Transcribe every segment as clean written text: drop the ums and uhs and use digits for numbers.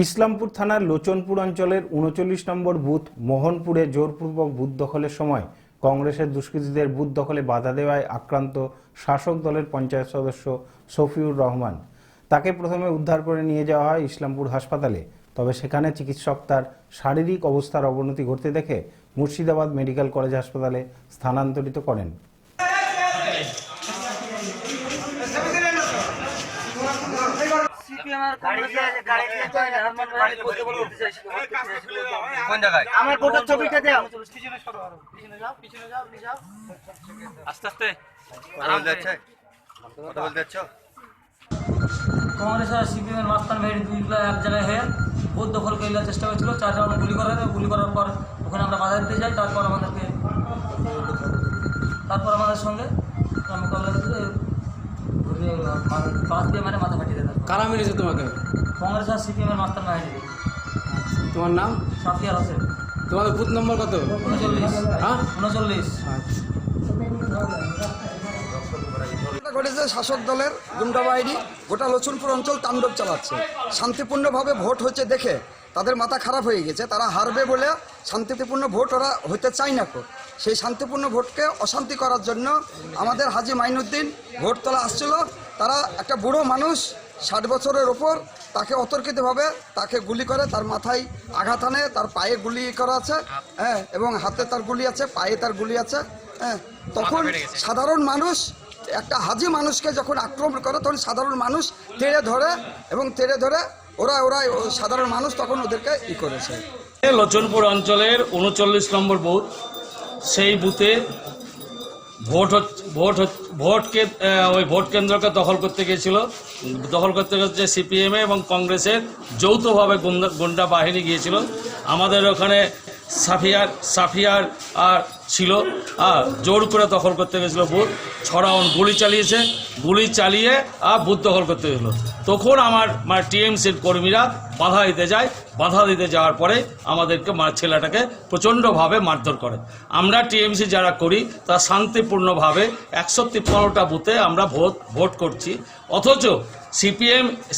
ইসলামপুর থানার লোচনপুর অঞ্চলের ৩৯ নম্বর বুথ মোহনপুরে জোরপূর্বক বুথ দখলের সময় কংগ্রেসের দুষ্কৃতীদের বুথ দখলে বাধা দেওয়ায় আক্রান্ত শাসক দলের পঞ্চায়েত সদস্য শফিউর রহমান। তাকে প্রথমে উদ্ধার করে নিয়ে যাওয়া হয় ইসলামপুর হাসপাতালে। তবে সেখানে চিকিৎসক তার শারীরিক অবস্থার অবনতি ঘটতে দেখে মুর্শিদাবাদ মেডিকেল কলেজ হাসপাতালে স্থানান্তরিত করেন। আমার ভোটার ছবিটা দাও। আস্তে আস্তে আরাম যাচ্ছে। কথা বলতে যাচ্ছ? কংগ্রেস আর সিপিএমের মাস্তান ভাই দুইগুলো এক জায়গায় হয়ে ভোট দখল করার চেষ্টা করেছিল। 4 রাউন্ড গুলি করার পর ওখানে আমরা বাধা দিতে যাই। তারপর আমাদের সঙ্গে মোকাবিলা করতে পাশ দিয়ে মানে মাথা ফাটিয়ে দেয়। কারা মেরেছে তোমাকে? কংগ্রেস আর সিপিএমের মাস্তান বাহিনী। তোমার নাম? সাফিয়ার হোসেন। তোমাদের বুথ নম্বর কত? 39। হ্যাঁ 39। ঘটেছে শাসক দলের গুন্ডা বাহিনী গোটা লোচনপুর অঞ্চল তাণ্ডব চালাচ্ছে। শান্তিপূর্ণভাবে ভোট হচ্ছে দেখে তাদের মাথা খারাপ হয়ে গেছে। তারা হারবে বলে শান্তিপূর্ণ ভোট ওরা হতে চায় না। সেই শান্তিপূর্ণ ভোটকে অশান্তি করার জন্য আমাদের হাজি মাইনুদ্দিন ভোট তোলা আসছিল। তারা একটা বুড়ো মানুষ 60 বছরের ওপর, তাকে অতর্কিতভাবে তাকে গুলি করে, তার মাথায় আঘাত আনে, তার পায়ে গুলি করা আছে, হ্যাঁ, এবং হাতে তার গুলি আছে, পায়ে তার গুলি আছে, হ্যাঁ। তখন সাধারণ মানুষ একটা হাজি মানুষকে যখন আক্রমণ করে তখন সাধারণ মানুষ তেড়ে ধরে এবং তেড়ে ধরে ওরা সাধারণ মানুষ তখন ওদেরকে করেছে। লোচনপুর অঞ্চলের ৩৯ নম্বর বুথ, সেই বুথে ওই ভোট কেন্দ্রকে দখল করতে গিয়েছিল। দখল করতে গেছে সিপিএম এবং কংগ্রেসের যৌথভাবে গুন্ডা বাহিনী গিয়েছিল। আমাদের ওখানে সাফিয়ার আর ছিল, জোর করে দখল করতে গেছিলো বুথ। 6 রাউন্ড গুলি চালিয়ে বুথ দখল করতে গেছিলো। তখন আমার টিএমসির কর্মীরা বাধা দিতে যাওয়ার পরে আমাদেরকে ছেলেটাকে প্রচণ্ডভাবে মারধর করে। আমরা টিএমসি যারা করি তা শান্তিপূর্ণভাবে 153টা বুথে আমরা ভোট করছি। অথচ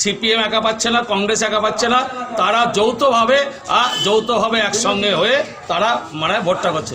সিপিএম একা পাচ্ছে না, কংগ্রেস একা পাচ্ছে না, তারা যৌথভাবে একসঙ্গে হয়ে তারা ভোটটা করছে।